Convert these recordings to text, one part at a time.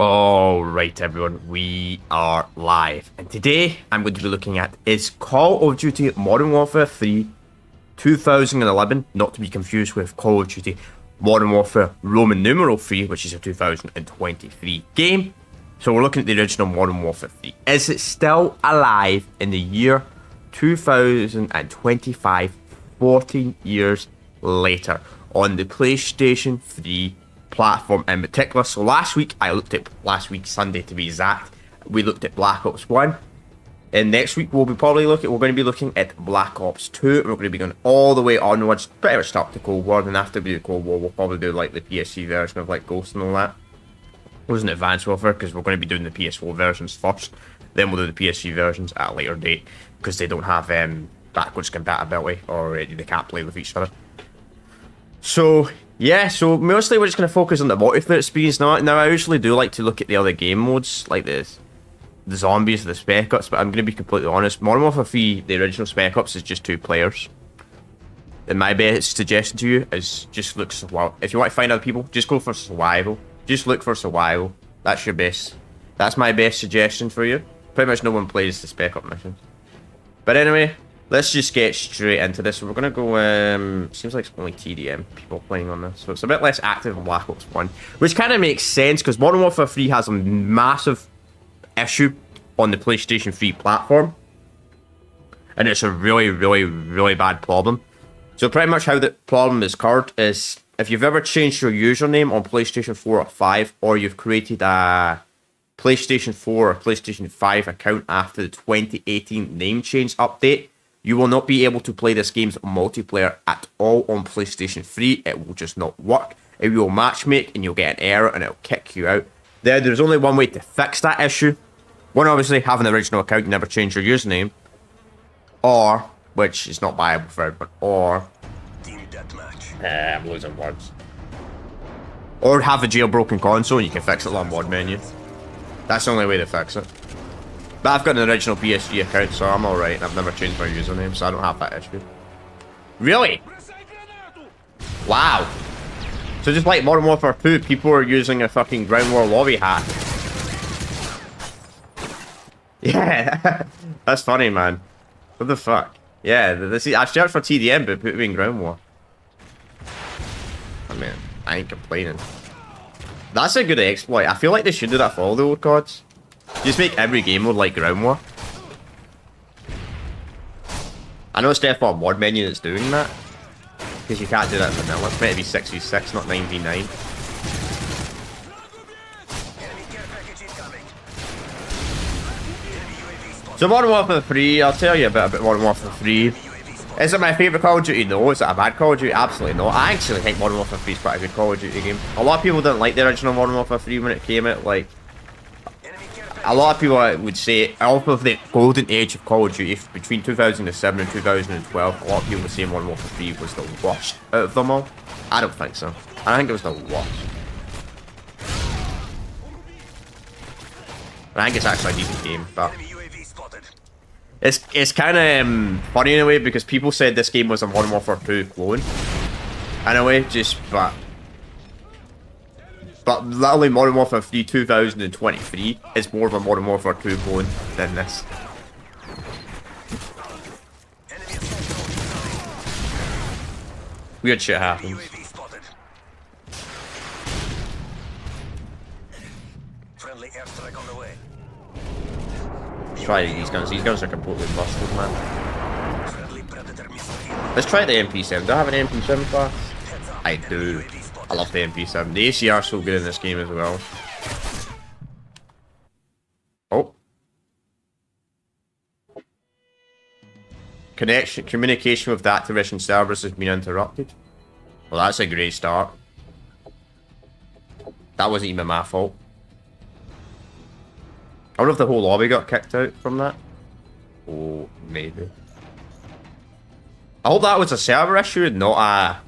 Alright everyone, we are live, and today I'm going to be looking at is Call of Duty Modern Warfare 3 2011, not to be confused with Call of Duty Modern Warfare Roman numeral 3, which is a 2023 game. So we're looking at the original Modern Warfare 3. Is it still alive in the year 2025, 14 years later, on the PlayStation 3 platform in particular? So last week, Sunday to be exact, we looked at Black Ops 1. And next week we're going to be looking at Black Ops 2. And we're going to be going all the way onwards, pretty much up to Cold War. And after we do Cold War, we'll probably do like the ps3 version of like Ghost and all that. It wasn't Advanced Warfare because we're going to be doing the PS4 versions first. Then we'll do the PS3 versions at a later date because they don't have backwards compatibility, or they can't play with each other. So yeah, so mostly we're just going to focus on the multiplayer experience now. Now I usually do like to look at the other game modes, like the zombies, the Spec Ops, but I'm going to be completely honest. Modern Warfare 3, the original Spec Ops, is just 2 players. And my best suggestion to you is just look survival. If you want to find other people, just go for survival. Just look for survival. That's your best. That's my best suggestion for you. Pretty much no one plays the Spec Ops missions. But anyway, let's just get straight into this. We're gonna go. Seems like it's only TDM people playing on this, so it's a bit less active than Black Ops 1, which kind of makes sense because Modern Warfare 3 has a massive issue on the PlayStation 3 platform, and it's a really bad problem. So pretty much how the problem is cured is if you've ever changed your username on PlayStation 4 or 5, or you've created a PlayStation 4 or PlayStation 5 account after the 2018 name change update, you will not be able to play this game's multiplayer at all on PlayStation 3. It will just not work. It will matchmake and you'll get an error and it'll kick you out. There's only one way to fix that issue. One, obviously, have an original account, never change your username. Or, which is not viable for everyone, or I'm losing words. Or have a jailbroken console and you can fix it on mod menu. That's the only way to fix it. But I've got an original PS3 account, so I'm alright. I've never changed my username, so I don't have that issue. Really? Wow. So just like Modern Warfare 2, people are using a fucking Ground War lobby hack. Yeah. That's funny, man. What the fuck? Yeah, I searched for TDM, but put me in Ground War. I mean, I ain't complaining. That's a good exploit. I feel like they should do that for all the old CODs. Just make every game mode like Ground War. I know it's definitely a mod menu that's doing that, because you can't do that in vanilla. It's meant to be 6v6, not 9v9. So Modern Warfare 3, I'll tell you a bit about Modern Warfare 3. Is it my favourite Call of Duty? No. Is it a bad Call of Duty? Absolutely not. I actually think Modern Warfare 3 is quite a good Call of Duty game. A lot of people didn't like the original Modern Warfare 3 when it came out. Like, a lot of people would say, off of the golden age of Call of Duty between 2007 and 2012, a lot of people would say Modern Warfare 3 was the worst out of them all. I don't think so. I think it was the worst. I think it's actually a decent game, but it's kind of funny in a way because people said this game was a Modern Warfare 2 clone. In a way, but literally Modern Warfare 3 2023 is more of a Modern Warfare 2 clone than this. Weird shit happens. Let's try these guns. These guns are completely busted, man. Let's try the MP7. Do I have an MP7 class? I do. I love the MP7. The ACR is so good in this game as well. Oh. Communication with the Activision servers has been interrupted. Well, that's a great start. That wasn't even my fault. I wonder if the whole lobby got kicked out from that. Oh, maybe. I hope that was a server issue and not a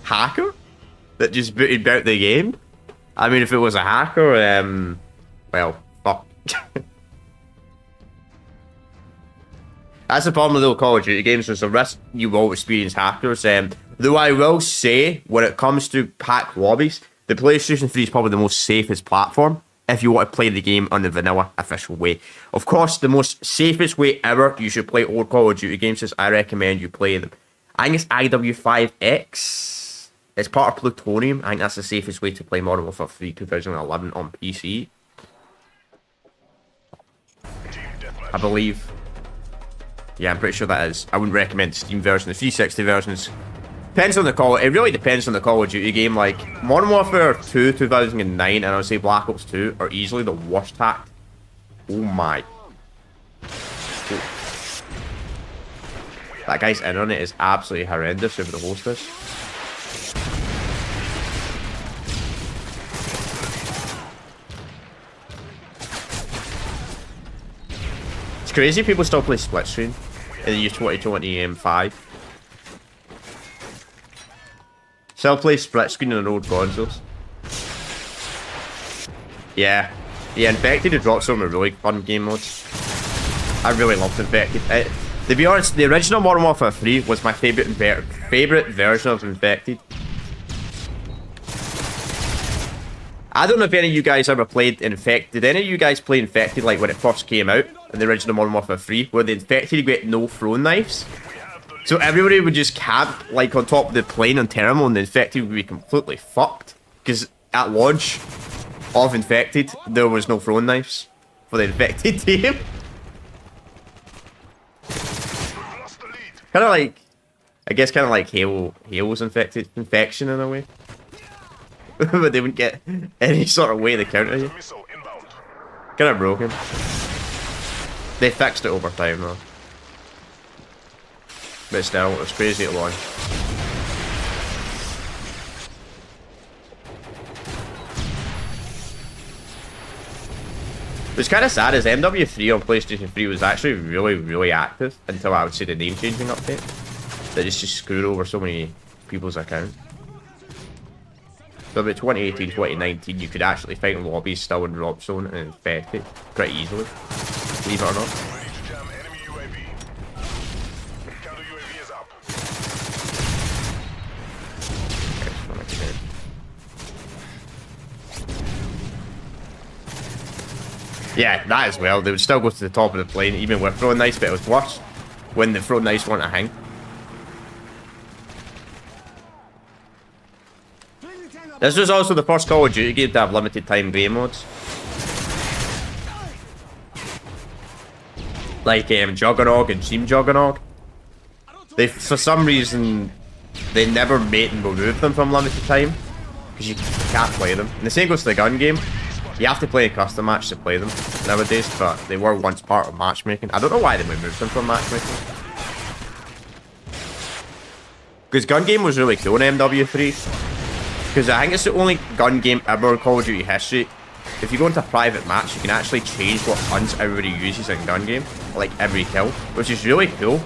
hacker that just booted out the game. I mean, if it was a hacker, well, fuck. That's the problem with the Call of Duty games. There's a risk you will experience hackers. Though I will say, when it comes to hacked lobbies, the PlayStation 3 is probably the most safest platform if you want to play the game on the vanilla official way. Of course, the most safest way ever you should play old Call of Duty games is I recommend you play them. I think it's IW5X. It's part of Plutonium. I think that's the safest way to play Modern Warfare 3 2011 on PC. I believe. Yeah, I'm pretty sure that is. I wouldn't recommend the Steam version. The 360 versions depends on the call. It really depends on the Call of Duty game. Like Modern Warfare 2 2009 and I would say Black Ops 2 are easily the worst hacked. Oh my. Oh. That guy's internet is absolutely horrendous over the host is. It's crazy people still play split screen in the year 2025. Still play split screen on old consoles. Yeah. Yeah, Infected had dropped some really fun game modes. I really loved Infected. To be honest, the original Modern Warfare 3 was my favourite version of Infected. I don't know if any of you guys ever played Infected. Did any of you guys play Infected like when it first came out in the original Modern Warfare 3, where the Infected get no throwing knives? So everybody would just camp like on top of the plane on Terminal, and the Infected would be completely fucked. Because at launch of Infected, there was no throwing knives for the Infected team. Kind of like, I guess kind of like Halo's infection in a way. But they wouldn't get any sort of way to counter you. Kind of broken. They fixed it over time though. But still, it was crazy at launch. What's kind of sad is MW3 on PlayStation 3 was actually really active until I would say the name changing update. That just screwed over so many people's accounts. So about 2018, 2019, you could actually fight in lobbies still in drop zone and infect it pretty easily, believe it or not. Yeah, that as well. They would still go to the top of the plane, even with throwing knives, but it was worse when the throwing knives weren't a hang. This was also the first Call of Duty game to have limited time game modes. Like Juggernog and Team Juggernog. They, for some reason, they never made and removed them from limited time. Because you can't play them. And the same goes to the gun game. You have to play a custom match to play them nowadays, but they were once part of matchmaking. I don't know why they removed them from matchmaking. Because gun game was really cool in MW3. Because I think it's the only gun game ever in Call of Duty history. If you go into a private match, you can actually change what guns everybody uses in gun game. Like every kill, which is really cool.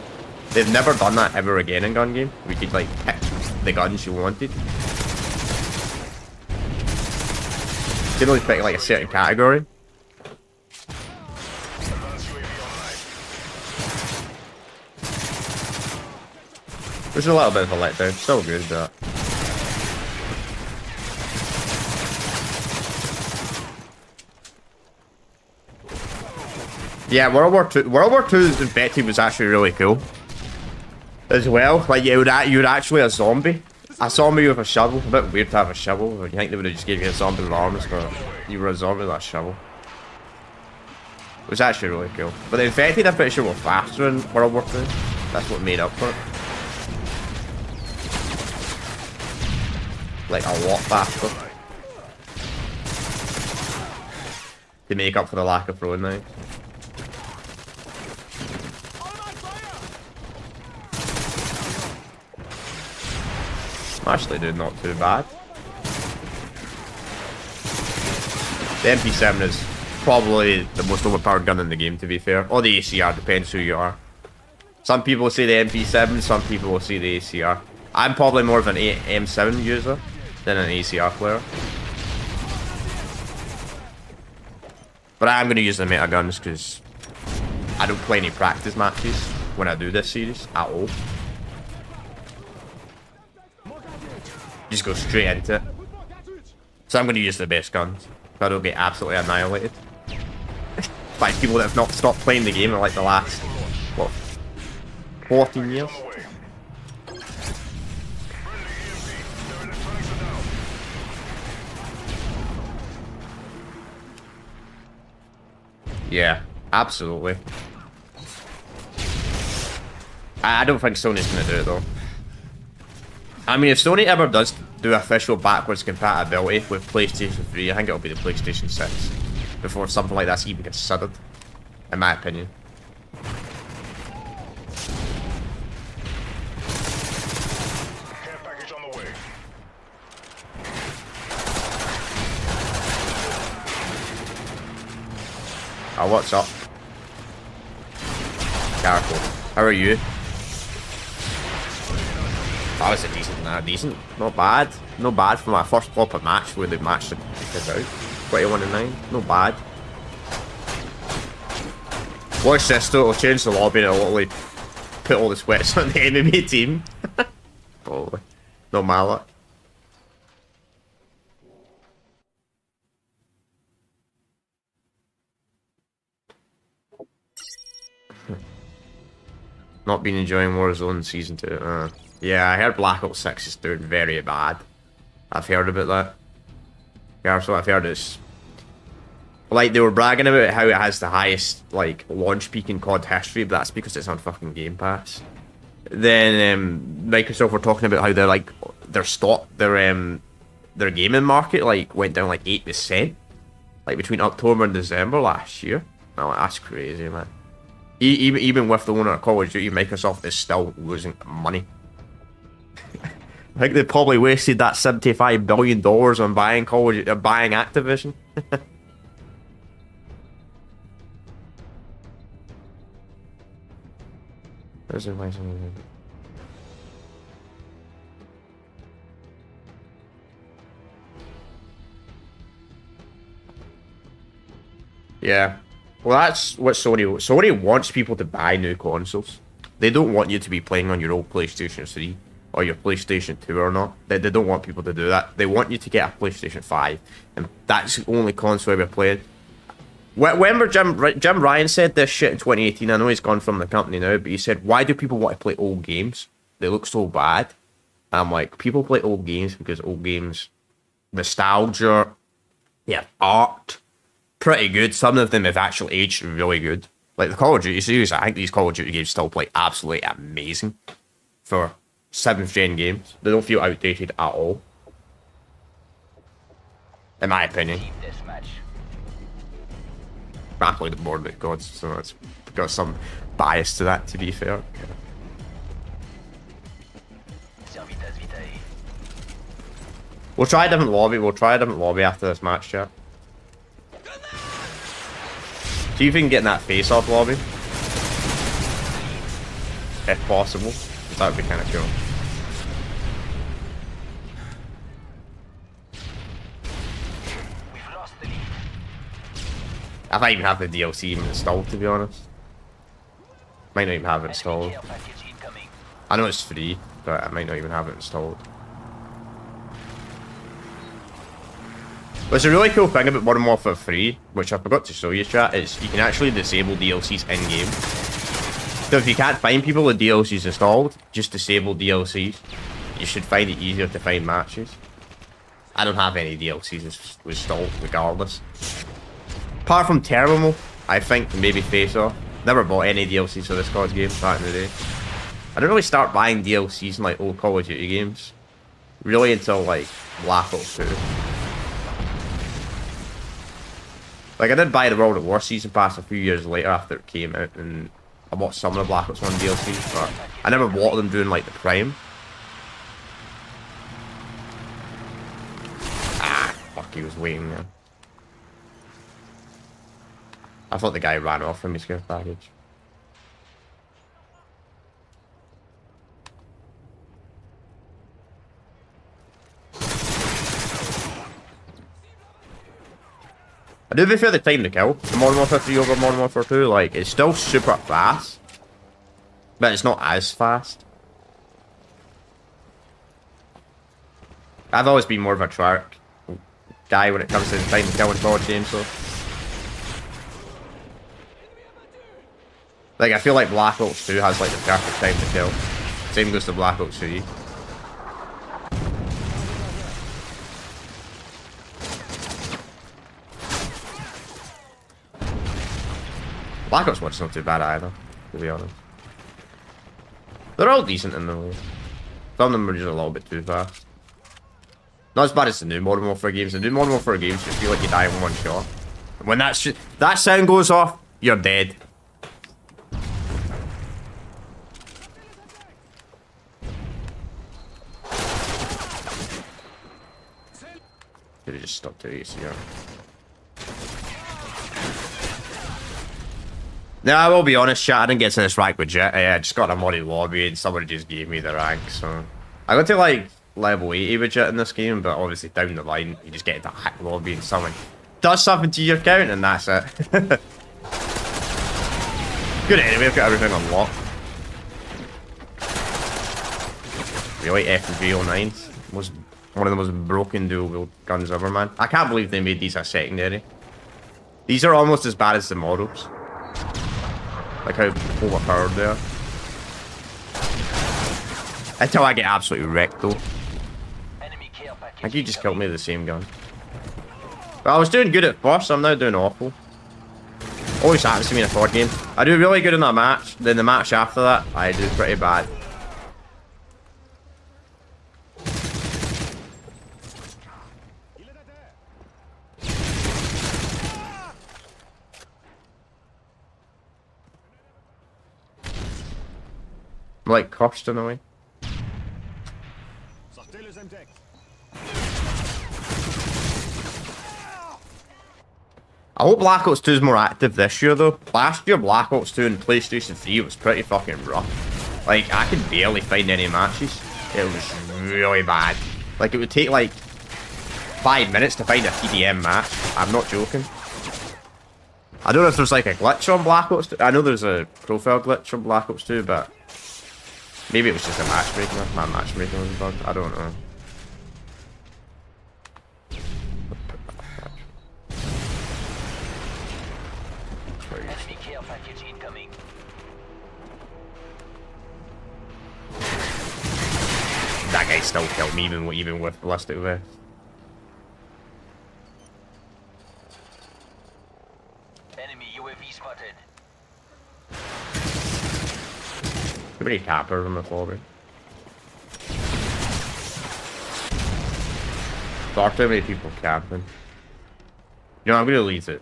They've never done that ever again in gun game. We could like pick the guns you wanted. You can only pick like a certain category. Which is a little bit of a letdown. Still good, but... Yeah, World War II's Infected was actually really cool. As well, like you would actually a zombie with a shovel. A bit weird to have a shovel. You think they would have just gave you a zombie with arms, but you were a zombie with a shovel. It was actually really cool. But the Infected, I'm pretty sure, were faster in World War II. That's what made up for it. Like a lot faster. To make up for the lack of throwing knives. Actually, dude, not too bad. The MP7 is probably the most overpowered gun in the game, to be fair. Or the ACR, depends who you are. Some people will say the MP7, some people will say the ACR. I'm probably more of an M7 user than an ACR player. But I am going to use the meta guns because I don't play any practice matches when I do this series at all. Just go straight into it. So I'm going to use the best guns. I don't get absolutely annihilated by people that have not stopped playing the game in like the last, what, 14 years? Yeah, absolutely. I don't think Sony's gonna do it though. I mean, if Sony ever does do official backwards compatibility with PlayStation 3, I think it'll be the PlayStation 6 before something like that's even considered, in my opinion. Care package on the way. Oh, what's up? Careful. How are you? That was a decent. Not bad. Not bad for my first proper match where they matched the kids out. 21-9. Not bad. Watch this though, it'll change the lobby and it'll literally put all the sweats on the enemy team. Probably. Not my luck. Not been enjoying Warzone Season 2. Yeah, I heard Black Ops 6 is doing very bad. I've heard about that. Yeah, so I've heard it's... Like, they were bragging about how it has the highest, like, launch peak in COD history, but that's because it's on fucking Game Pass. Then, Microsoft were talking about how they're, like, their gaming market, like, went down, like, 8%. Like, between October and December last year. I'm like, that's crazy, man. Even with the owner of Call of Duty, Microsoft is still losing money. I think they probably wasted that $75 billion on buying buying Activision. Yeah. Well, that's what Sony wants people to buy new consoles. They don't want you to be playing on your old PlayStation 3 or your PlayStation 2 or not. They don't want people to do that. They want you to get a PlayStation 5, and that's the only console we're playing. Remember Jim Ryan said this shit in 2018. I know he's gone from the company now, but he said, why do people want to play old games? They look so bad. I'm like, people play old games because old games, nostalgia, yeah, art, pretty good. Some of them have actually aged really good. Like the Call of Duty series, I think these Call of Duty games still play absolutely amazing for 7th gen games. They don't feel outdated at all, in my opinion. I played the board with gods, so it's got some bias to that, to be fair. We'll try a different lobby. We'll try a different lobby after this match, chat. See if we can get in that face-off lobby. If possible. That would be kind of cool. I might even have the DLC even installed, to be honest. Might not even have it installed. I know it's free, but I might not even have it installed. But it's a really cool thing about Modern Warfare 3, which I forgot to show you, chat, is you can actually disable DLCs in-game. So if you can't find people with DLCs installed, just disable DLCs. You should find it easier to find matches. I don't have any DLCs installed, regardless. Apart from Terminal, I think, maybe Face Off. Never bought any DLCs for this COD game back in the day. I didn't really start buying DLCs in like old Call of Duty games. Really until like Black Ops 2. Like, I did buy the World at War Season Pass a few years later after it came out, and I bought some of the Black Ops 1 DLCs, but I never bought them during, like, the Prime. Ah, fuck, he was waiting there. I thought the guy ran off from his gift package. I do prefer the time to kill, the Modern Warfare 3 over Modern Warfare 2, like, it's still super fast, but it's not as fast. I've always been more of a guy when it comes to the time to kill in COD games, so. Like, I feel like Black Ops 2 has like the perfect time to kill. Same goes to Black Ops 3. Black Ops 1's not too bad either, to be honest. They're all decent in the way. Some of them are just a little bit too fast. Not as bad as the new Modern Warfare games. The new Modern Warfare games just feel like you die in one shot. When that sound goes off, you're dead. Could have just stuck to ACR. Now, I will be honest, chat, I didn't get to this rank with Jet. I just got a modded lobby and somebody just gave me the rank, so... I got to, like, level 80 with Jet in this game, but obviously down the line, you just get into a hack lobby and someone does something to your account, and that's it. Good anyway, I've got everything unlocked. Really, F309s was one of the most broken dual-wield guns ever, man. I can't believe they made these a secondary. These are almost as bad as the models. Like how overpowered they are. Until I get absolutely wrecked though. I think you just killed me with the same gun. But I was doing good at first, I'm now doing awful. Always happens to me in a COD game. I do really good in that match, then the match after that, I do pretty bad. I'm like cursed in a way. I hope Black Ops 2 is more active this year though. Last year Black Ops 2 and PlayStation 3 was pretty fucking rough. Like, I could barely find any matches. It was really bad. Like, it would take like 5 minutes to find a TDM match. I'm not joking. I don't know if there's like a glitch on Black Ops 2. I know there's a profile glitch on Black Ops 2, but maybe it was just a matchmaking. My matchmaking was bugged. I don't know. Enemy care package incoming. That guy still killed me even with ballistic vest. Enemy UAV spotted. Too many cappers on the forward. Far too many people camping. You know, I'm gonna leave it.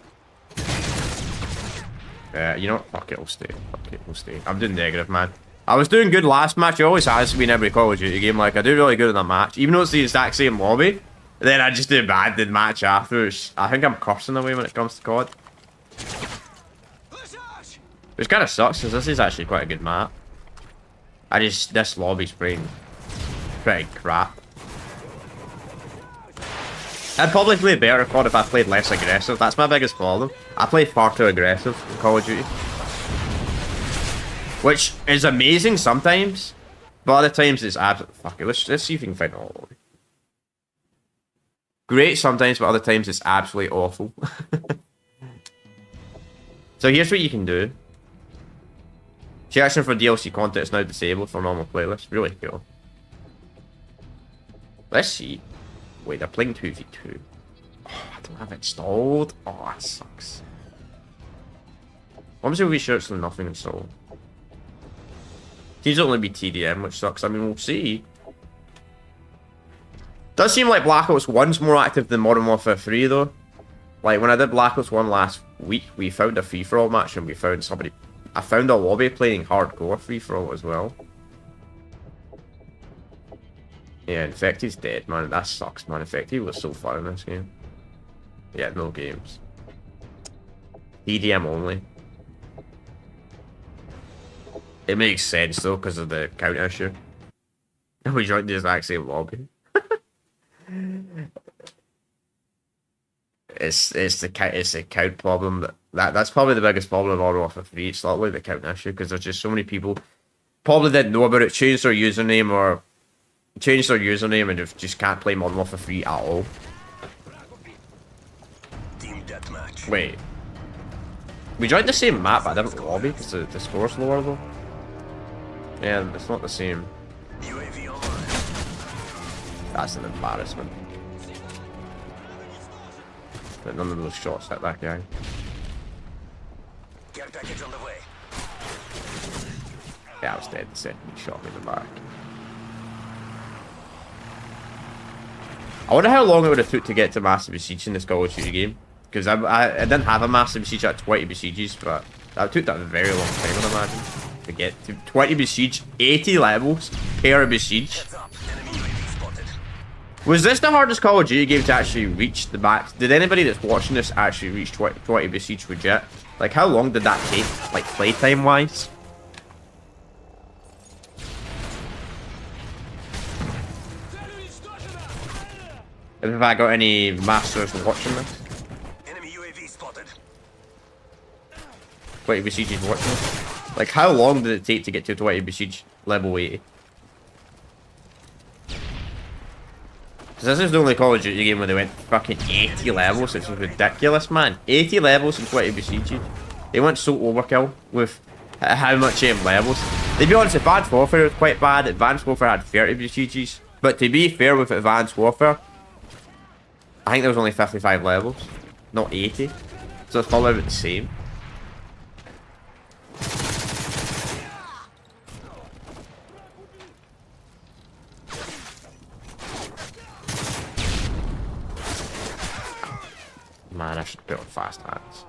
You know what? Fuck it, we'll stay. Fuck it, we'll stay. I'm doing negative, man. I was doing good last match. It always has to be in every Call of Duty game. Like, I do really good in that match. Even though it's the exact same lobby. Then I just do bad in the match afterwards. I think I'm cursing away when it comes to COD. Which kind of sucks, because this is actually quite a good map. This lobby's pretty crap. I'd probably play better COD if I played less aggressive. That's my biggest problem. I play far too aggressive in Call of Duty. Which is amazing sometimes, but other times it's absolutely... Fuck it, let's see if we can find it all. Great sometimes, but other times it's absolutely awful. So here's what you can do. Searching for DLC content is now disabled for normal playlists. Really cool. Let's see. Wait, they're playing 2v2. Oh, I don't have it installed. Oh, that sucks. Obviously, we search for nothing installed. Seems to only be TDM, which sucks. I mean, we'll see. Does seem like Black Ops 1's more active than Modern Warfare 3, though. Like, when I did Black Ops 1 last week, we found a free-for-all match, and we found somebody... I found a lobby playing hardcore free-for-all as well. Yeah, Infected's dead, man. That sucks, man. Infected was so far in this game. Yeah, no games. TDM only. It makes sense, though, because of the count issue. We joined the exact same lobby. It's the count problem. That's probably the biggest problem of Modern Warfare 3. It's not like the count issue, because there's just so many people probably didn't know about it, changed their username and just can't play Modern Warfare 3 at all. deathmatch. Wait. We joined the same map, but I didn't lobby because the score's lower though. Yeah, it's not the same. UAV online. That's an embarrassment. But none of those shots hit that guy. Care package on the way. Yeah, I was dead the second he shot me in the back. I wonder how long it would have took to get to Master Besiege in this Call of Duty game. Because I didn't have a Master Besiege at 20 Besieges, but that took that a very long time, I'd imagine. To get to 20 Besiege, 80 levels per Besiege. Heads up. Enemy UAV spotted. Was this the hardest Call of Duty game to actually reach the max? Did anybody that's watching this actually reach 20 Besiege legit? Like, how long did that take, like, playtime wise? Have I got any masters watching this? Enemy UAV spotted. 20 Besieges watching this? Like, how long did it take to get to 20 Besiege level 80? Because this is the only Call of Duty game where they went fucking 80 levels, which is ridiculous, man. 80 levels and 20 Besieges. They went so overkill with how much levels. To be honest, Advanced Warfare was quite bad. Advanced Warfare had 30 Besieges. But to be fair with Advanced Warfare, I think there was only 55 levels, not 80. So it's probably about the same. Man, I should put on fast hands.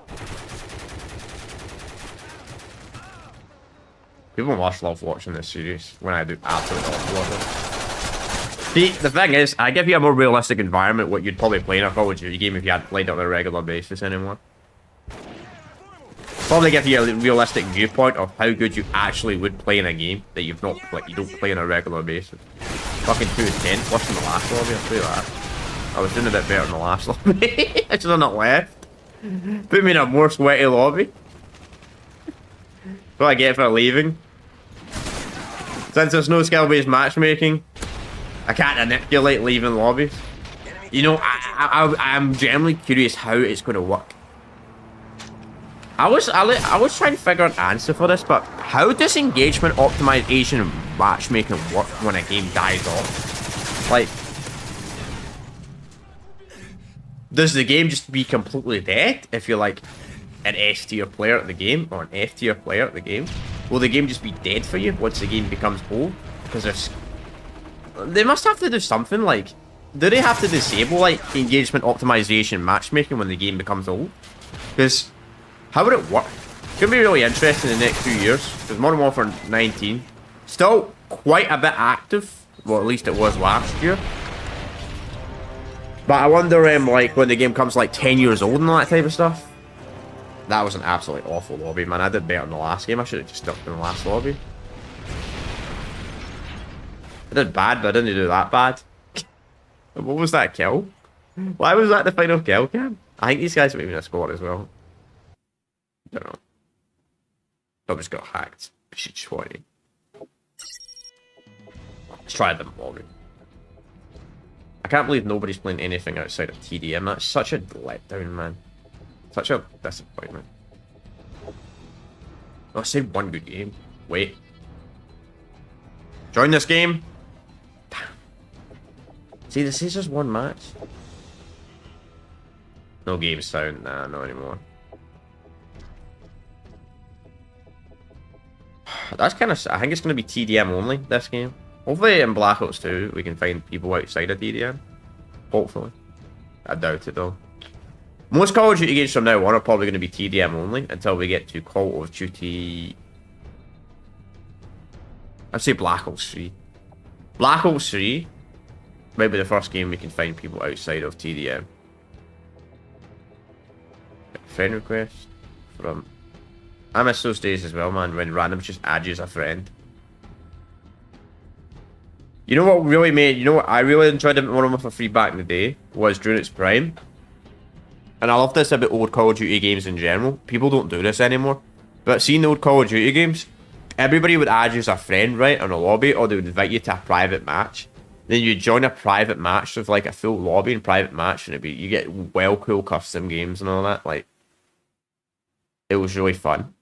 People must love watching this series when I do absolutely awful of it. See, the thing is, I give you a more realistic environment what you'd probably play in a Call of Duty game if you hadn't played it on a regular basis anymore. Probably give you a realistic viewpoint of how good you actually would play in a game that you don't play on a regular basis. Fucking 2 of 10 plus in the last lobby, I'll tell you that. I was doing a bit better in the last lobby. I should have not left. Put me in a more sweaty lobby. What I get for leaving. Since there's no skill-based matchmaking, I can't manipulate leaving lobbies. You know, I'm generally curious how it's going to work. I was trying to figure out an answer for this, but how does engagement optimization and matchmaking work when a game dies off? Like, does the game just be completely dead if you're like an S tier player at the game or an F tier player at the game? Will the game just be dead for you once the game becomes old? Because there's... They must have to do something like... Do they have to disable like engagement optimization matchmaking when the game becomes old? Because how would it work? It's going to be really interesting in the next few years. Because Modern Warfare 19 still quite a bit active. Well, at least it was last year. But I wonder like when the game comes like 10 years old and all that type of stuff. That was an absolutely awful lobby, man. I did better in the last game. I should have just stuck in the last lobby. I did bad, but I didn't do that bad. What was that kill? Why was that the final kill cam? I think these guys are maybe in a squad as well. I don't know. I just got hacked. She's 20. Let's try them lobby. I can't believe nobody's playing anything outside of TDM. That's such a letdown, man. Such a disappointment. Oh, I saved one good game. Wait. Join this game. See, this is just one match. No game sound. Nah, not anymore. That's kind of... I think it's going to be TDM only, this game. Hopefully in Black Ops 2 we can find people outside of TDM. Hopefully. I doubt it though. Most Call of Duty games from now on are probably going to be TDM only until we get to Call of Duty... I'd say Black Ops 3. Black Ops 3 might be the first game we can find people outside of TDM. Friend request from... I miss those days as well, man, when random just add you as a friend. You know what really made... You know what I really enjoyed Modern Warfare 3 back in the day? Was during its prime. And I love this about old Call of Duty games in general. People don't do this anymore. But seeing the old Call of Duty games, everybody would add you as a friend, right, on a lobby, or they would invite you to a private match. Then you join a private match with like a full lobby and private match, and you get well cool custom games and all that. Like, it was really fun.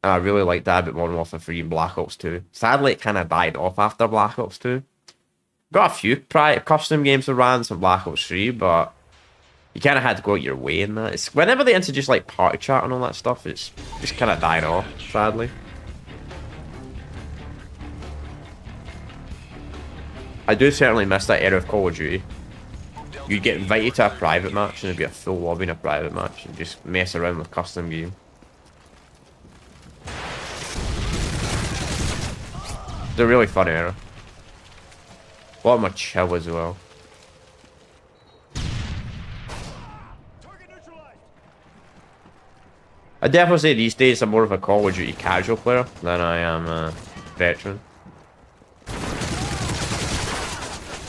And I really liked that a bit more than Warfare 3 and Black Ops 2. Sadly, it kind of died off after Black Ops 2. Got a few custom games to run some Black Ops 3, but you kind of had to go out your way in that. It's whenever they introduce like party chat and all that stuff, it's just kind of died off, sadly. I do certainly miss that era of Call of Duty. You'd get invited to a private match and it'd be a full lobby in a private match and just mess around with custom game. It's a really fun era. A lot more chill as well. I definitely say these days I'm more of a Call of Duty casual player than I am a veteran.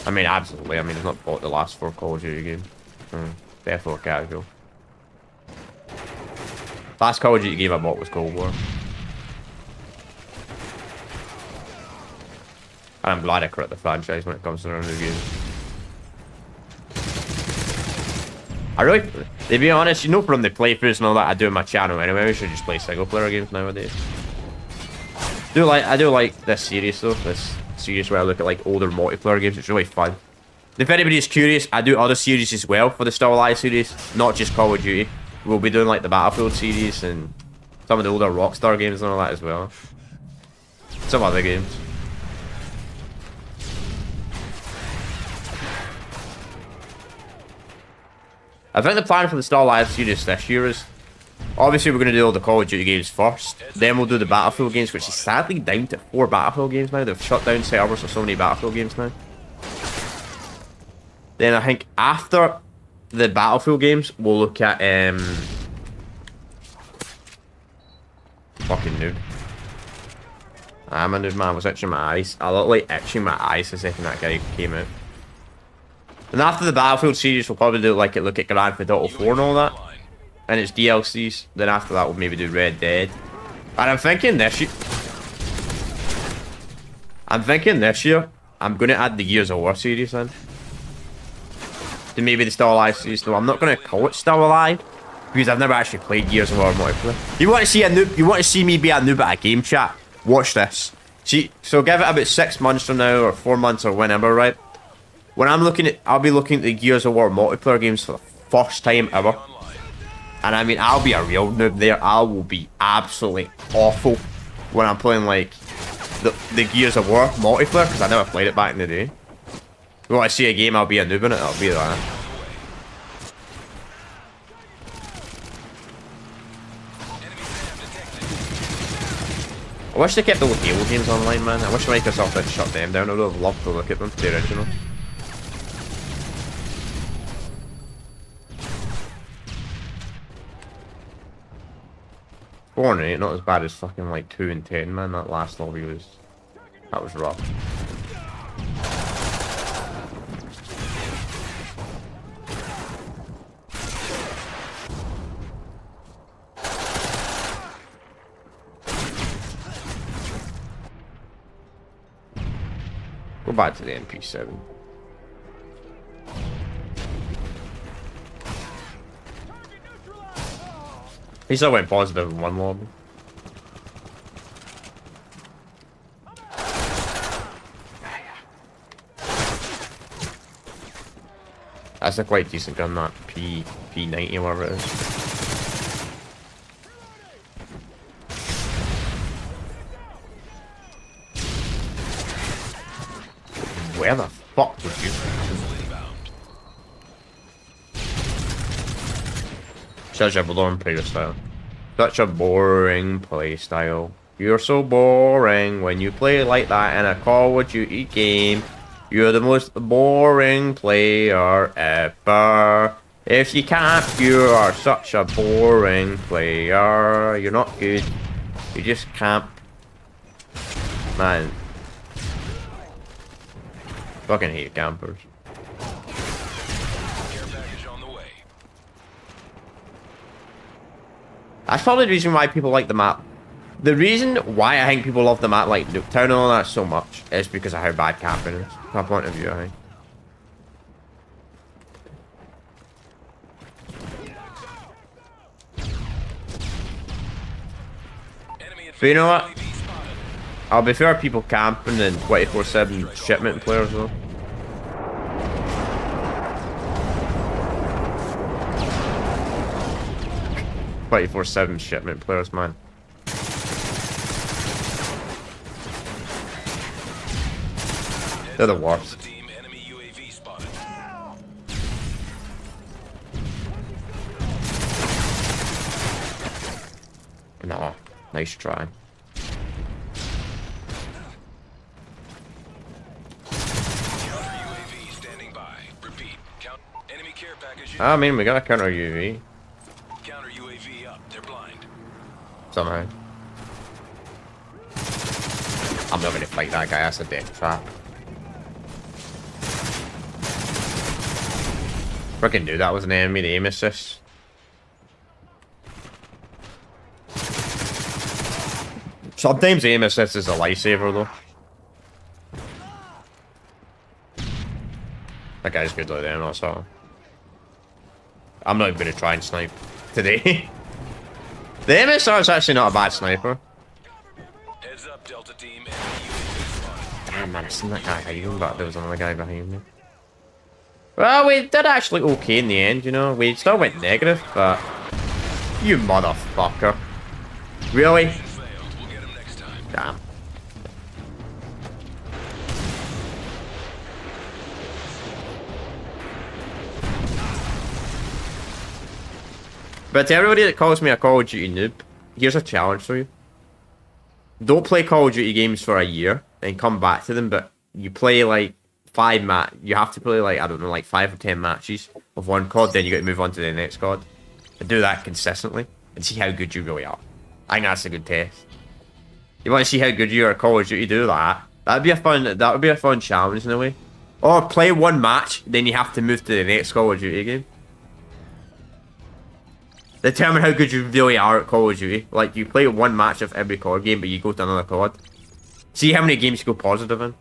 I mean, absolutely. I mean, I've not bought the last 4 Call of Duty games. Definitely casual. Last Call of Duty game I bought was Cold War. And I'm glad I credit the franchise when it comes to running the games. I really, to be honest, you know, from the playthroughs and all that I do on my channel anyway, we should just play single player games nowadays. I do like this series though, this series where I look at like older multiplayer games. It's really fun. If anybody's curious, I do other series as well for the Still Alive series, not just Call of Duty. We'll be doing like the Battlefield series and some of the older Rockstar games and all that as well. Some other games. I think the plan for the Still Alive series this year is obviously we're going to do all the Call of Duty games first. Then we'll do the Battlefield games, which is sadly down to 4 Battlefield games now. They've shut down servers for so many Battlefield games now. Then I think after the Battlefield games, we'll look at fucking noob. I'm a noob, man. I was itching my eyes. I look like itching my eyes the second that guy came out. And after the Battlefield series, we'll probably do like look at Grand Theft Auto 4 and all that. And its DLCs. Then after that, we'll maybe do Red Dead. And I'm thinking this year, I'm going to add the Gears of War series in. To maybe the Still Alive series. Though I'm not going to call it Still Alive. Because I've never actually played Gears of War multiplayer. You want to see a noob? You want to see me be a noob at a game chat? Watch this. See, so give it about 6 months from now, or 4 months, or whenever, right? When I'll be looking at the Gears of War multiplayer games for the first time ever. And I mean, I'll be a real noob there. I will be absolutely awful when I'm playing like the Gears of War multiplayer, because I never played it back in the day. When I see a game, I'll be a noob in it. I'll be that. I wish they kept all the Halo games online, man. I wish Microsoft had shut them down. I would have loved to look at them, the original. Four and 8, not as bad as fucking like 2 and 10, man. That last lobby was rough. Go back to the MP7. He still went positive in one lobby. That's a quite decent gun, that P90 or whatever it is. Where the fuck would you? Such a boring playstyle. Such a boring playstyle. You're so boring when you play like that in a Call of Duty game. You're the most boring player ever. If you can't, you are such a boring player. You're not good. You just camp. Man. Fucking hate campers. That's probably the reason why people like the map The reason why I think people love the map like Nuketown and all that so much is because of how bad camping is. From my point of view, I think. But you know what? I'll be fair, people camping and 24/7 shipment players though. "24/7 shipment players, man. They're the worst. No, nice try. I mean, we got a counter UAV. Counter UAV up. They're blind. Somehow. I'm not gonna fight that guy, that's a death trap. Freaking dude, that was an enemy, the aim assist. Sometimes aim assist is a lifesaver though. That guy's good like that, also. I'm not even gonna try and snipe today. The MSR is actually not a bad sniper. Heads up, Delta team. Damn man, I seen that guy hiding, but there was another guy behind me. Well, we did actually okay in the end, you know. We still went negative, but... You motherfucker. Really? We'll get him next time. Damn. But to everybody that calls me a Call of Duty noob, here's a challenge for you. Don't play Call of Duty games for a year and come back to them, but you play like you have to play like, I don't know, like 5 or 10 matches of one COD, then you got to move on to the next COD. And do that consistently and see how good you really are. I think that's a good test. You want to see how good you are at Call of Duty, do that. That would be a fun challenge in a way. Or play one match, then you have to move to the next Call of Duty game. Determine how good you really are at Call of Duty. Like, you play one match of every COD game, but you go to another COD. See how many games you go positive in.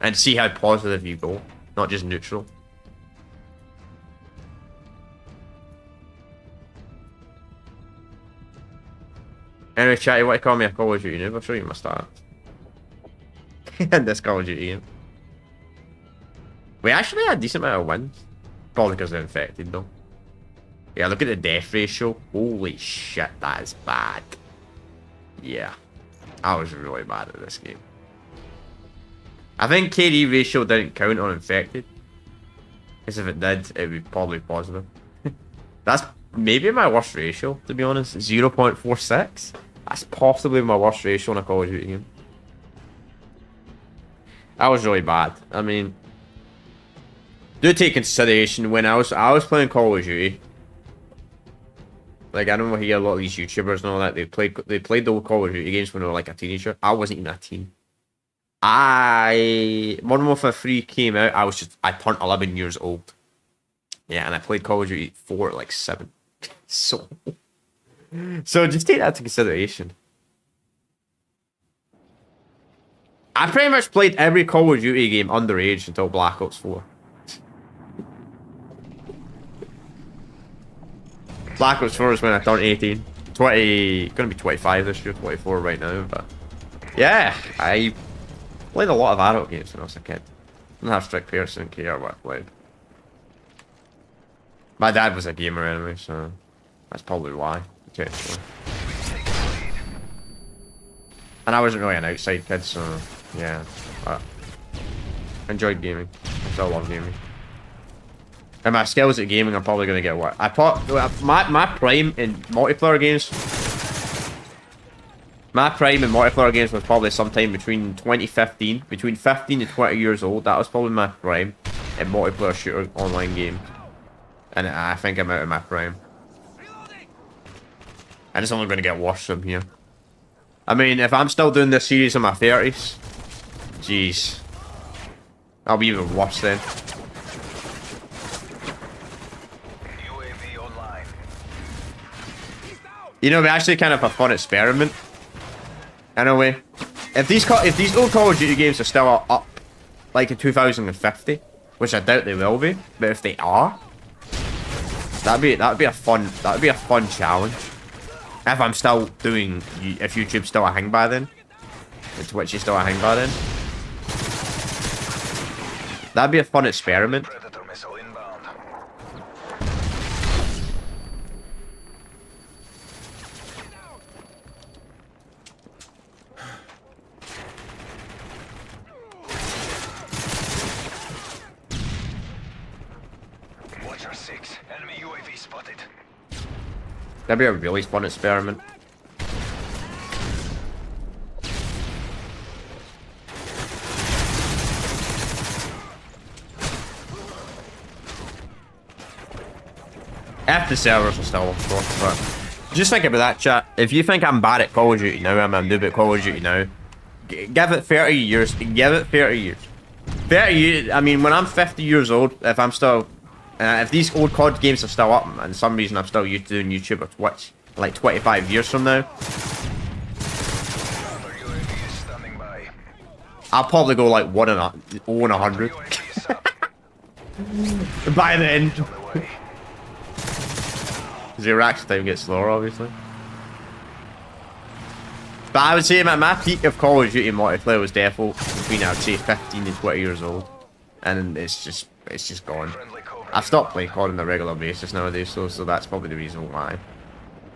And see how positive you go, not just neutral. Anyway, chat, you want to call me a Call of Duty noob? I'll show you my stats. In this Call of Duty game. We actually had a decent amount of wins. Probably because they're infected, though. Yeah, look at the death ratio. Holy shit, that is bad. Yeah. I was really bad at this game. I think KD ratio didn't count on infected. Because if it did, it would be probably positive. That's maybe my worst ratio, to be honest. 0.46. That's possibly my worst ratio in a Call of Duty game. That was really bad. I mean, do take consideration when I was playing Call of Duty. Like, I don't know, hear a lot of these YouTubers and all that. They played the old Call of Duty games when they were like a teenager. I wasn't even a teen. Modern Warfare 3 came out. I turned 11 years old. Yeah, and I played Call of Duty 4 at like 7. So just take that into consideration. I pretty much played every Call of Duty game underage until Black Ops 4. Black Ops 4 is when I turned 18. Gonna be 25 this year, 24 right now, but... Yeah, I played a lot of adult games when I was a kid. Didn't have strict parents, didn't care what I played. My dad was a gamer anyway, so... That's probably why, potentially. And I wasn't really an outside kid, so... Yeah, but... I enjoyed gaming. I still love gaming. And my skills at gaming are probably going to get what? My prime in multiplayer games... My prime in multiplayer games was probably sometime between 2015, between 15 and 20 years old. That was probably my prime in multiplayer shooter online games. And I think I'm out of my prime. And it's only going to get worse from here. I mean, if I'm still doing this series in my 30s, jeez. I'll be even worse then. UAV online. You know, it'd be actually kind of a fun experiment. Anyway, if these old Call of Duty games are still up, like in 2050, which I doubt they will be, but if they are, that'd be a fun challenge. If I'm still doing, if YouTube's still a thing by then, if Twitch is still a thing by then, that'd be a fun experiment. Predator missile inbound. Watcher 6. Enemy UAV spotted. That'd be a really fun experiment. If the servers are still of course, but just think about that, chat. If you think I'm bad at Call of Duty now, I'm a noob at Call of Duty now, give it 30 years. Give it 30 years. 30 years. I mean, when I'm 50 years old, if I'm still, if these old COD games are still up, and some reason I'm still doing YouTube or Twitch, like 25 years from now, UAV is standing by. I'll probably go like 1 in 100 UAV is up. by then. On the way. The reaction time gets slower, obviously. But I would say my peak of Call of Duty multiplayer was default between, I would say, 15 and 20 years old, and it's just gone. Friendly Cobra. I've stopped playing COD on a regular basis nowadays, so that's probably the reason why,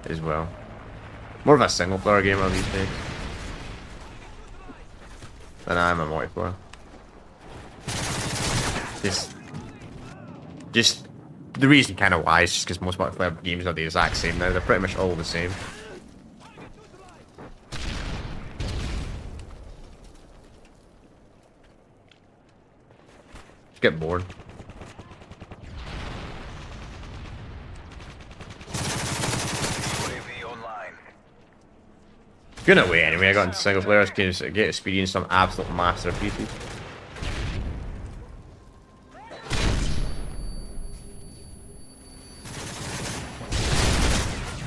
as well. More of a single player gamer these days than I am a multiplayer. Just the reason kind of why is just because most multiplayer games are the exact same now. They're pretty much all the same. Just get bored. UAV online. Good away anyway. I got into single players games to get experience some absolute masterpieces.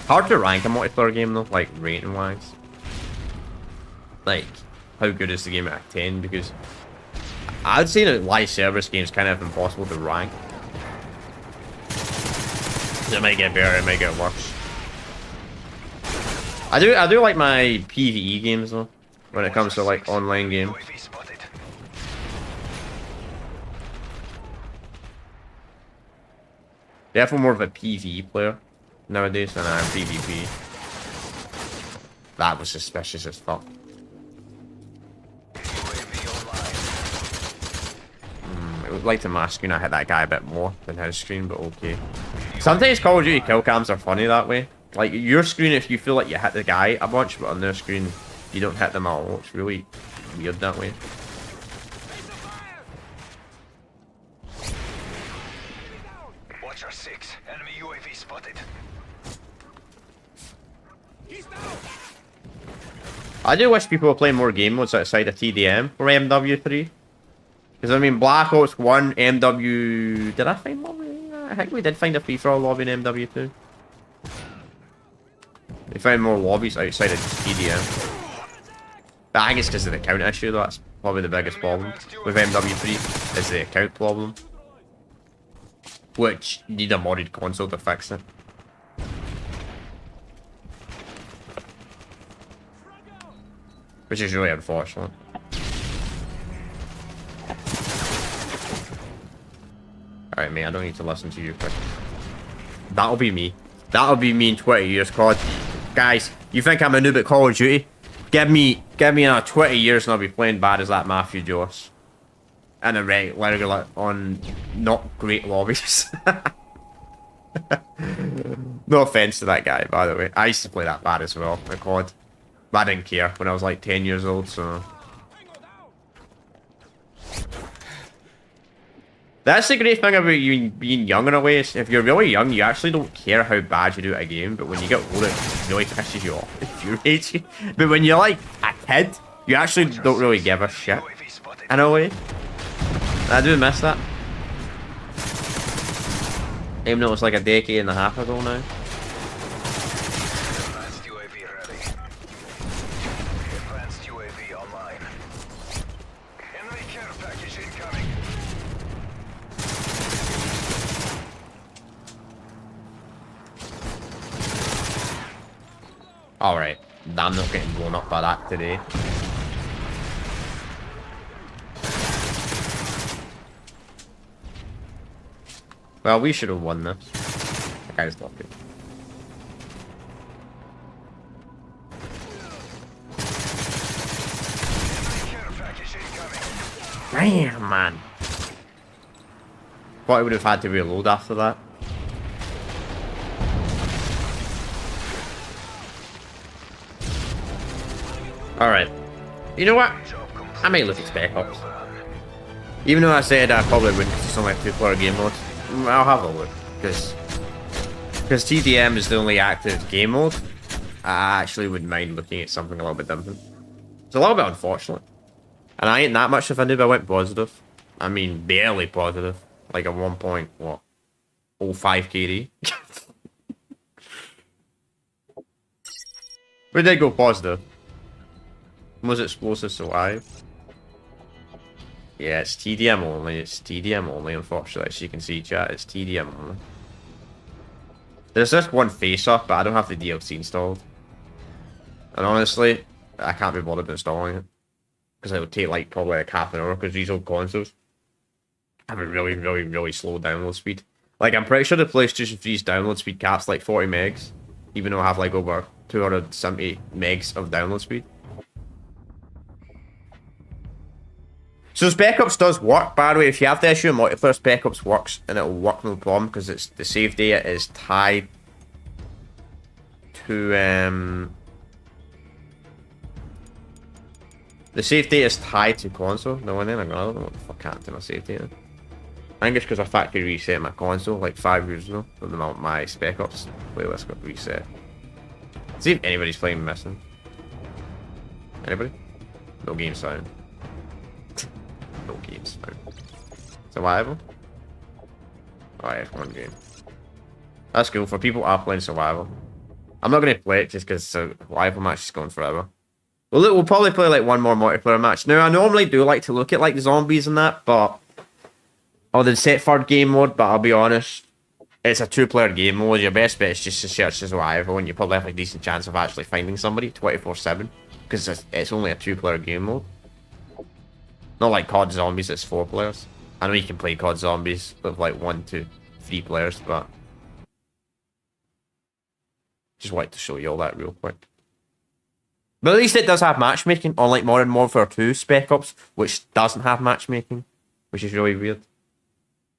Hard to rank a multiplayer game though, like rating wise. Like, how good is the game at 10? Because I'd say that live service games kind of impossible to rank. It might get better, it might get worse. I do like my PvE games though, when it comes to like online games. UAV spotted. Definitely more of a PvE player nowadays than I am PvP. That was suspicious as fuck. UAV online. I would like to my screen I hit that guy a bit more than his screen, but okay. Sometimes Call of Duty kill cams are funny that way. Like your screen, if you feel like you hit the guy a bunch, but on their screen you don't hit them at all. It's really weird that way. Watcher 6. Enemy UAV spotted. I do wish people were playing more game modes outside of TDM for MW3. Because I mean, Black Ops 1, MW... Did I find lobby? I think we did find a free-for-all lobby in MW2. We found more lobbies outside of just TDM. But I think it's because of the account issue, though. That's probably the biggest problem with MW3, is the account problem. Which, you need a modded console to fix it. Which is really unfortunate. Alright, mate, I don't need to listen to you quick. That'll be me. That'll be me in 20 years, COD. Guys, you think I'm a noob at Call of Duty? Give me another 20 years and I'll be playing bad as that Matthew Joss. And a regular on not great lobbies. No offense to that guy, by the way. I used to play that bad as well at COD. But I didn't care when I was like 10 years old, so... That's the great thing about you being young in a way. Is if you're really young, you actually don't care how bad you do at a game. But when you get older, it really pisses you off. It infuriates you. But when you're like a kid, you actually don't really give a shit. In a way. I do miss that. Even though it was like a decade and a half ago now. Advanced UAV ready. Advanced Alright. I'm not getting blown up by that today. Well, we should have won this. That guy's not good. Damn, man. Thought I would have had to reload after that. Alright. You know what? I may look at Spec Ops. Even though I said I probably wouldn't because it's only a 2-player game mode, I'll have a look. Because TDM is the only active game mode, I actually wouldn't mind looking at something a little bit different. It's a little bit unfortunate. And I ain't that much offended, but I went positive. I mean, barely positive. Like a 1.05 KD. We did go positive. Was explosive survive? Yeah, it's TDM only. It's TDM only, unfortunately. As you can see, chat, it's TDM only. There's just one face-off, but I don't have the DLC installed. And honestly, I can't be bothered installing it. Because it would take like probably like half an hour, because these old consoles have a really, really, really slow download speed. Like, I'm pretty sure the PlayStation 3's download speed caps like 40 megs, even though I have like over 270 megs of download speed. So Spec Ops does work, by the way. If you have the issue in multiplayer, Spec Ops works, and it'll work no problem, because it's the save data is tied to the save data is tied to console. No, and then I don't know what the fuck happened to my save data. I think it's because I factory reset my console like 5 years ago. But my Spec Ops playlist got reset. See if anybody's playing missing. Anybody? No game sound. No games found. Survival? Oh yeah, one game. That's cool. For people who are playing survival. I'm not going to play it just because survival match is going forever. Well, look, we'll probably play like one more multiplayer match. Now, I normally do like to look at like the zombies and that, but... Or the set third game mode, but I'll be honest. It's a 2-player game mode. Your best bet is just to search survival, and you probably have a decent chance of actually finding somebody 24/7. Because it's only a 2-player game mode. Not like COD Zombies, it's 4 players. I know you can play COD Zombies with like 1 to 3 players, but... Just wanted to show you all that real quick. But at least it does have matchmaking, unlike Modern Warfare 2 Spec Ops, which doesn't have matchmaking, which is really weird.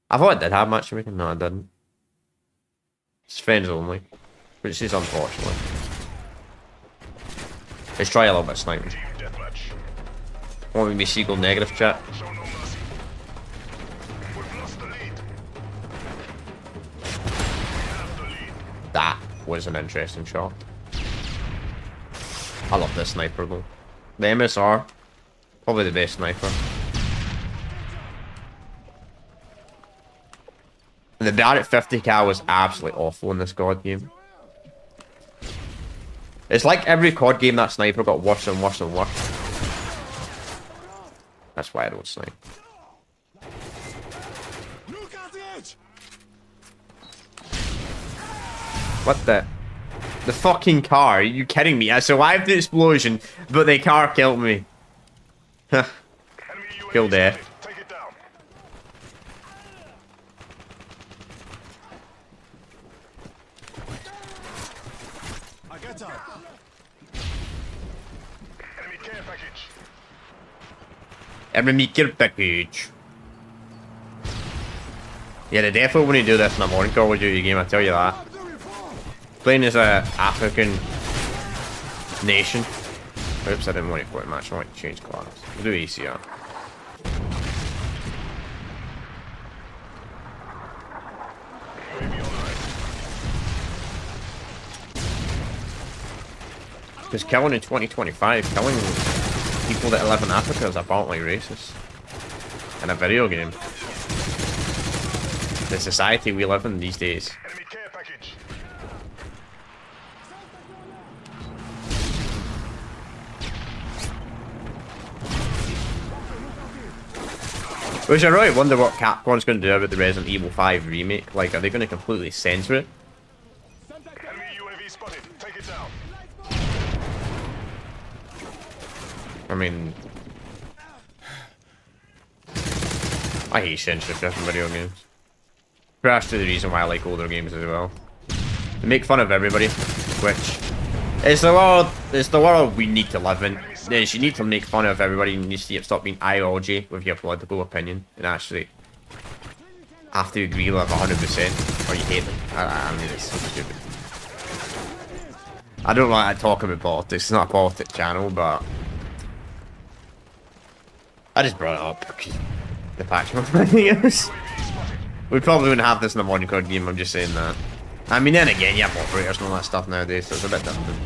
I thought it did have matchmaking, no it didn't. It's friends only, which is unfortunate. Let's try a little bit of sniping. Want me to be Seagull negative, chat? That was an interesting shot. I love this sniper though. The MSR, probably the best sniper. And the Barrett 50 cal was absolutely awful in this COD game. It's like every COD game that sniper got worse and worse and worse. That's why I don't snipe. What the? The fucking car? Are you kidding me? I survived the explosion, but the car killed me. Kill death. Enemy care package. Yeah, they definitely wouldn't do this in a modern Call of Duty game, I tell you that. Playing as a African nation. Oops, I didn't want to play a match, I want to change class. We'll do ACR. Because killing in 2025, killing people that live in Africa is apparently racist. In a video game. The society we live in these days. Which I really wonder what Capcom's going to do about the Resident Evil 5 remake. Like, are they going to completely censor it? Enemy UAV spotted. Take it down. I mean, I hate censorship in video games. That's the reason why I like older games as well. They make fun of everybody, which is the world. It's the world we need to live in. Is you need to make fun of everybody and you need to stop being ideology with your political opinion and actually have to agree with 100% or you hate them. I mean, it's so stupid. I don't like talking about politics. It's not a politics channel, but I just brought it up because the fact of my videos. We probably wouldn't have this in a modern card game. I'm just saying that. I mean, then again, you have operators and all that stuff nowadays, so it's a bit different.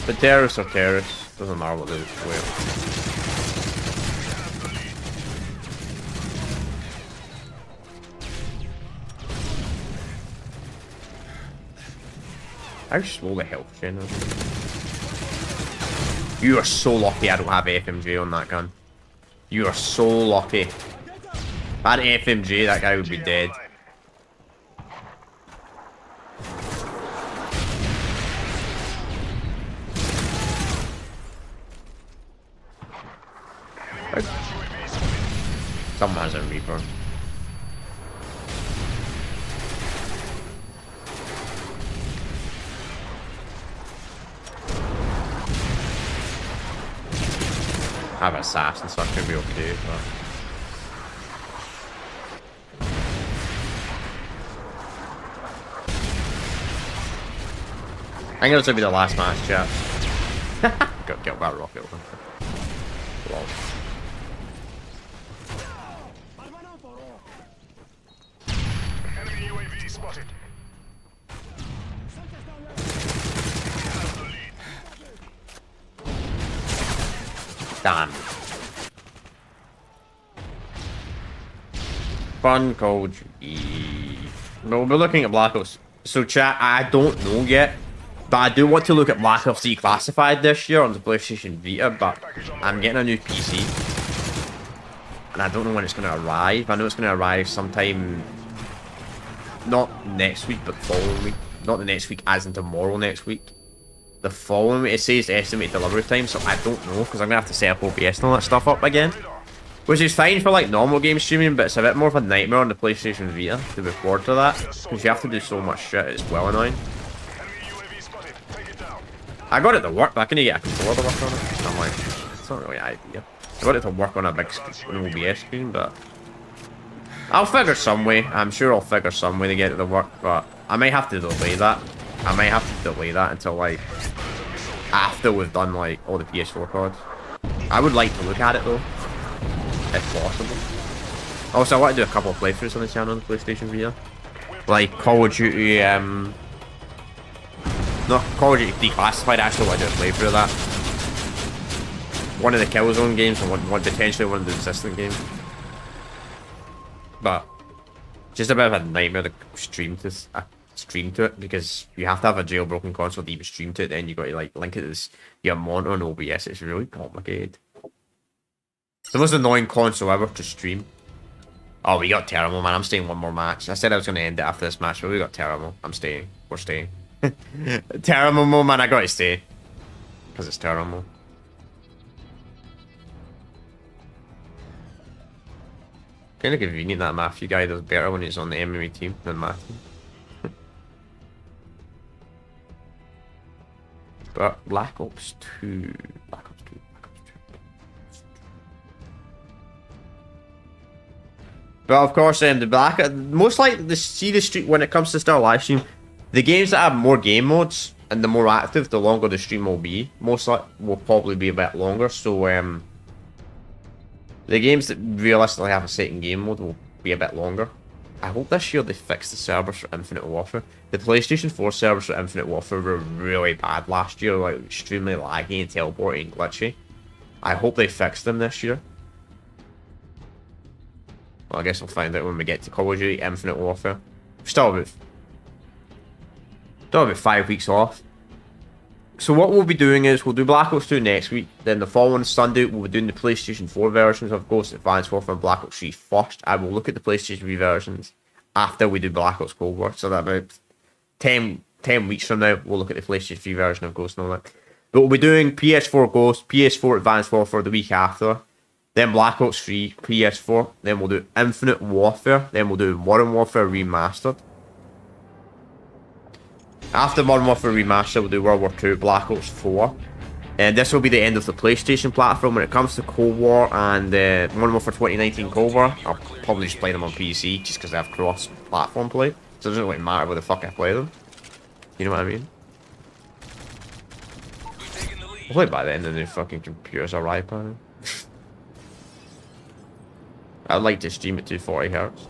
But terrorists are terrorists. Doesn't matter what they wear. How slow the health gen is. You are so lucky I don't have FMJ on that gun. You are so lucky. If I had FMJ, that guy would be dead. Someone has a Reaper. I have assassin, so I should be okay, but I think this will be the last match, chat. Got killed by a rocket. Lol. Enemy UAV spotted. Damn. Fun Call of Duty. Well, we're looking at Black Ops. So chat, I don't know yet, but I do want to look at Black Ops Declassified this year on the PlayStation Vita, but I'm getting a new PC. And I don't know when it's going to arrive. I know it's going to arrive sometime, not next week, but the following week. Not the next week, as in tomorrow next week. The following week, it says estimated delivery time, so I don't know, because I'm going to have to set up OBS and all that stuff up again. Which is fine for like normal game streaming, but it's a bit more of a nightmare on the PlayStation Vita to record to that, because you have to do so much shit, it's well annoying. I got it to work, but I couldn't get a controller to work on it, so I'm like, it's not really an idea. I got it to work on a big screen, an OBS screen, but I'll figure some way. I'm sure I'll figure some way to get it to work, but I might have to delay that. I might have to delay that until like after we've done like all the PS4 cards. I would like to look at it though, if possible. Also, I want to do a couple of playthroughs on the channel on the PlayStation Vita, like Call of Duty. Not Call of Duty Declassified. Actually, I want to do a playthrough of that. One of the Killzone games and one potentially one of the Resistance games. But just a bit of a nightmare to stream to it, because you have to have a jailbroken console to even stream to it. Then you got to like link it to this, your monitor and OBS. It's really complicated. It's the most annoying console ever to stream. Oh, we got terrible, man. I'm staying one more match. I said I was going to end it after this match, but we got terrible. I'm staying. We're staying. Terrible, man. I got to stay because it's terrible. Kind of convenient that Matthew guy does better when he's on the MMA team than Matthew. But Black Ops 2. Black Ops 2. Black Ops 2. But of course, the most like the stream when it comes to start live stream, the games that have more game modes and the more active, the longer the stream will be. Most like will probably be a bit longer. So the games that realistically have a second game mode will be a bit longer. I hope this year they fix the servers for Infinite Warfare. The PlayStation 4 servers for Infinite Warfare were really bad last year, like extremely laggy and teleporting and glitchy. I hope they fix them this year. Well, I guess we'll find out when we get to Call of Duty Infinite Warfare. Still about 5 weeks off. So what we'll be doing is we'll do Black Ops 2 next week. Then the following Sunday we'll be doing the PlayStation 4 versions of Ghost Advanced Warfare and Black Ops 3 first. I will look at the PlayStation 3 versions after we do Black Ops Cold War. So that about 10 weeks from now we'll look at the PlayStation 3 version of Ghost and all that. But we'll be doing PS4 Ghost, PS4 Advanced Warfare the week after. Then Black Ops 3, PS4. Then we'll do Infinite Warfare. Then we'll do Modern Warfare Remastered. After Modern Warfare Remastered, we'll do World War 2, Black Ops 4. And this will be the end of the PlayStation platform. When it comes to Cold War and Modern Warfare 2019 Cold War, I'll probably just play them on PC just because they have cross-platform play. So it doesn't really matter where the fuck I play them. You know what I mean? Hopefully by then the new fucking computers arrive by now. I'd like to stream at 240 Hz.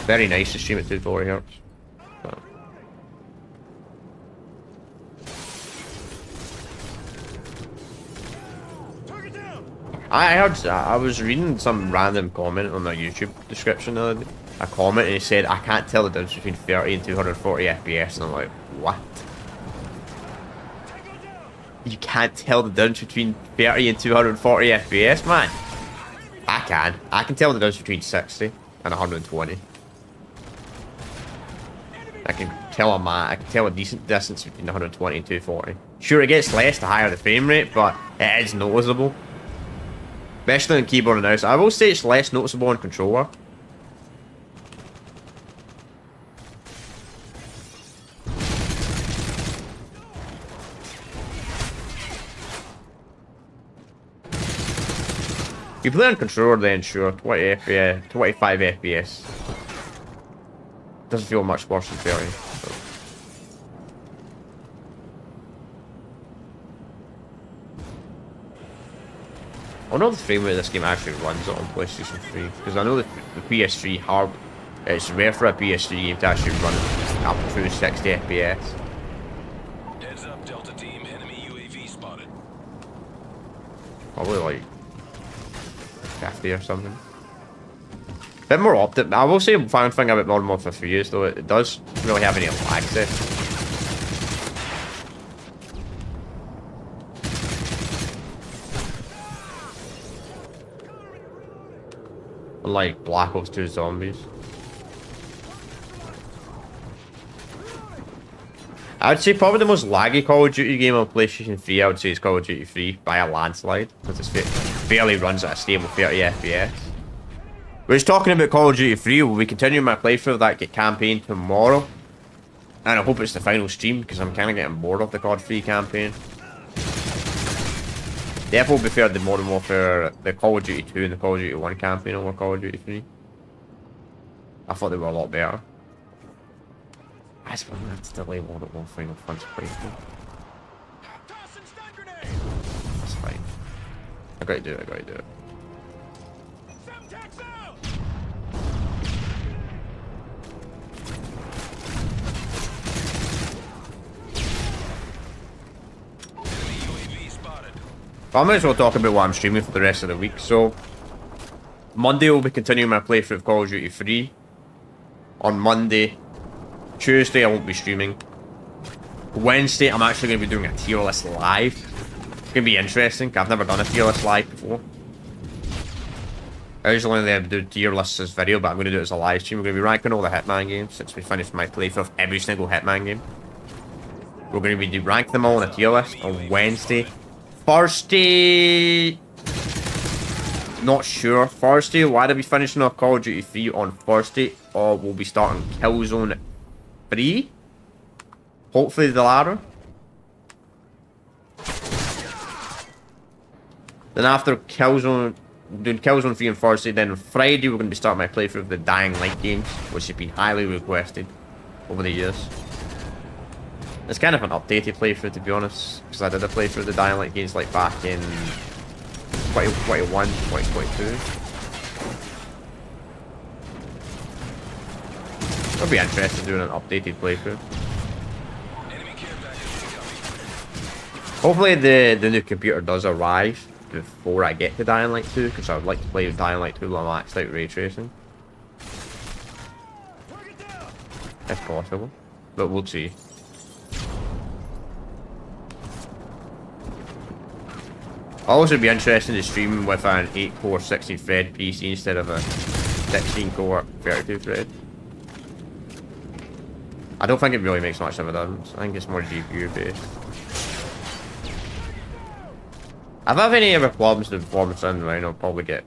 Very nice to stream at 240 Hz. But I was reading some random comment on my YouTube description the other day. A comment and he said, I can't tell the difference between 30 and 240 FPS, and I'm like, what? You can't tell the difference between 30 and 240 FPS, man? I can. I can tell the difference between 60 and 120. I can tell I can tell a decent distance between 120 and 240. Sure, it gets less the higher the frame rate, but it is noticeable. Especially on keyboard and mouse. I will say it's less noticeable on controller. If you play on controller, then sure, 20 FPS, 25 FPS. Doesn't feel much worse than 30. So. I know the frame rate of this game actually runs it on PlayStation 3, because I know that the PS3 hard, it's rare for a PS3 game to actually run up to 60 FPS. Heads up, Delta Team. Enemy UAV spotted. Probably like 50 or something. Bit more optic. I will say one thing about Modern Warfare 3 is though it does really have any lag there. Unlike Black Ops 2 Zombies. I would say probably the most laggy Call of Duty game on PlayStation 3 I would say is Call of Duty 3 by a landslide, because it barely runs at a stable 30 FPS. We're just talking about Call of Duty 3. We'll be continuing my playthrough of that campaign tomorrow. And I hope it's the final stream, because I'm kind of getting bored of the COD 3 campaign. Definitely prefer the Modern Warfare, the Call of Duty 2 and the Call of Duty 1 campaign over Call of Duty 3. I thought they were a lot better. I suppose I'm going to have to delay Modern Warfare Final Fantasy playthrough. That's fine. I gotta do it, I gotta do it. I might as well talk about what I'm streaming for the rest of the week. So, Monday we'll be continuing my playthrough of Call of Duty 3. On Monday. Tuesday I won't be streaming. Wednesday I'm actually going to be doing a tier list live. It's going to be interesting, 'cause I've never done a tier list live before. I usually only do tier lists as video, but I'm going to do it as a live stream. We're going to be ranking all the Hitman games since we finished my playthrough of every single Hitman game. We're going to be ranking them all on a tier list on Wednesday. Thursday, not sure. Thursday, why did we finishing off Call of Duty 3 on Thursday? Or we'll be starting Killzone 3. Hopefully the latter. Then after Killzone, doing Killzone 3 on Thursday, then on Friday we're going to be starting my playthrough of the Dying Light games, which have been highly requested over the years. It's kind of an updated playthrough, to be honest, because I did a playthrough of the Dying Light games like back in 2021, 2022. I'll be interested in doing an updated playthrough. Enemy care package incoming. Hopefully the new computer does arrive before I get to Dying Light 2, because I would like to play Dying Light 2 while I'm maxed out ray tracing. If possible. But we'll see. I'll also be interested in streaming with an 8-core 60-thread PC instead of a 16-core 32-thread. I don't think it really makes much of a difference. I think it's more GPU based. If I have any other problems with the performance in Rhino, I'll probably get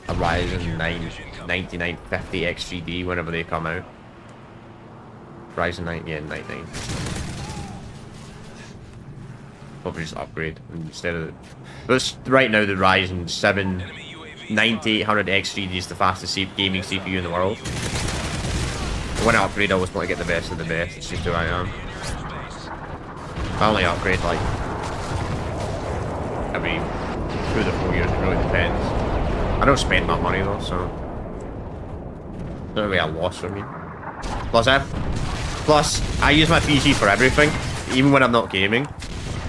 a Ryzen 9 9950 X3D whenever they come out. Ryzen 9, yeah, 99. Probably just upgrade instead of. But right now, the Ryzen 7 9800 X3D is the fastest gaming CPU in the world. When I upgrade, I always want to get the best of the best. It's just who I am. I only upgrade like every 2 to 4 years. It really depends. I don't spend that money though, so it's not really a loss for me. Plus, I use my PC for everything, even when I'm not gaming.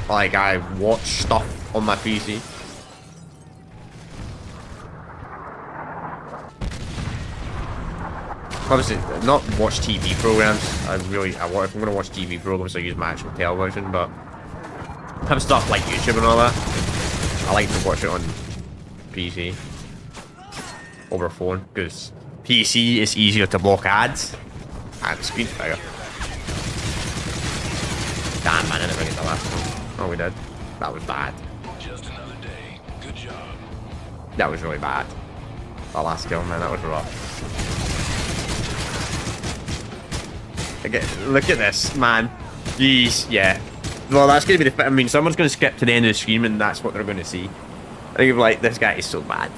Like, I watch stuff on my PC. Obviously, not watch TV programs. If I'm gonna watch TV programs, I use my actual television. But have stuff like YouTube and all that, I like to watch it on PC over phone because PC is easier to block ads and the screen's bigger. Damn man, I didn't get the last one. Oh, we did. That was bad. Just another day. Good job. That was really bad. That last kill, man, that was rough. Okay, look at this, man. Jeez, yeah. Well, that's gonna be the. I mean, someone's gonna skip to the end of the stream, and that's what they're gonna see. I think like this guy is so bad.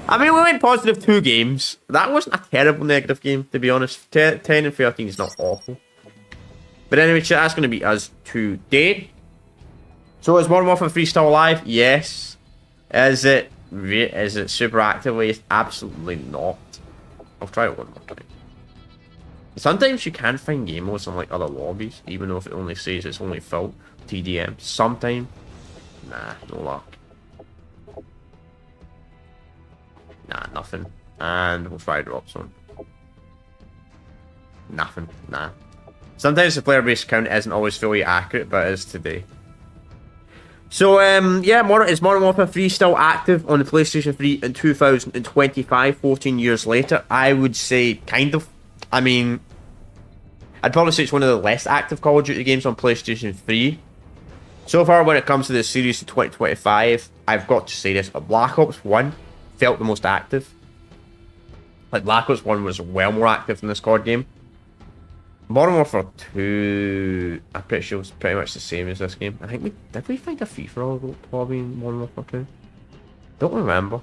I mean, we went positive 2 games. That wasn't a terrible negative game, to be honest. 10 and 13 is not awful. But anyway, chat, that's gonna be us today. So is Modern Warfare 3 still alive? Yes. Is it super actively? Absolutely not. I'll try it one more time. Sometimes you can find game modes on like other lobbies, even though if it only says it's only full TDM. Sometimes, nah, no luck. Nah, nothing. And we'll try drop zone. Nothing, nah. Sometimes the player base count isn't always fully accurate, but it is today. So, yeah, is Modern Warfare 3 still active on the PlayStation 3 in 2025, 14 years later? I would say kind of. I mean, I'd probably say it's one of the less active Call of Duty games on PlayStation 3. So far, when it comes to the series in 2025, I've got to say this. Black Ops 1 felt the most active. Like, Black Ops 1 was well more active than this COD game. Modern Warfare 2, I'm pretty sure it's pretty much the same as this game. I think did we find a free-for-all lobby in Modern Warfare 2? Don't remember.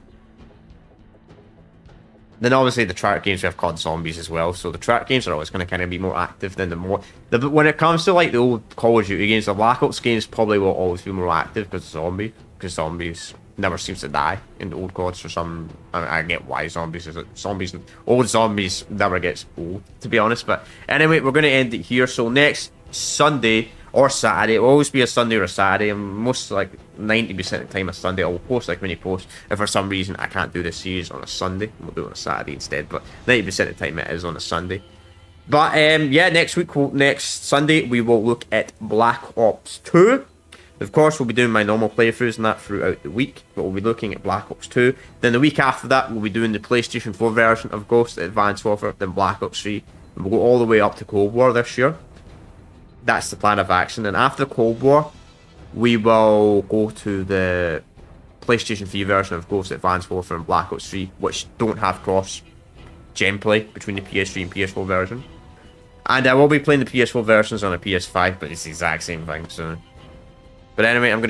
Then obviously the track games we have COD Zombies as well, so the track games are always going to kind of be more active than when it comes to like the old Call of Duty games, the Black Ops games probably will always be more active because zombies never seems to die in the old CODs for some. I get why old zombies never gets old, to be honest. But anyway, we're going to end it here. So next Sunday or Saturday, it'll always be a Sunday or a Saturday, and most like 90% of the time a Sunday. I'll post like mini posts. If for some reason I can't do this series on a Sunday, we'll do it on a Saturday instead. But 90% of the time it is on a Sunday. But yeah, next Sunday we will look at Black Ops 2. Of course, we'll be doing my normal playthroughs and that throughout the week, but we'll be looking at Black Ops 2. Then the week after that, we'll be doing the PlayStation 4 version of Ghost Advanced Warfare, then Black Ops 3. And we'll go all the way up to Cold War this year. That's the plan of action. And after Cold War, we will go to the PlayStation 3 version of Ghost Advanced Warfare and Black Ops 3, which don't have cross-gen play between the PS3 and PS4 version. And I will be playing the PS4 versions on a PS5, but it's the exact same thing, so... But anyway, I'm going to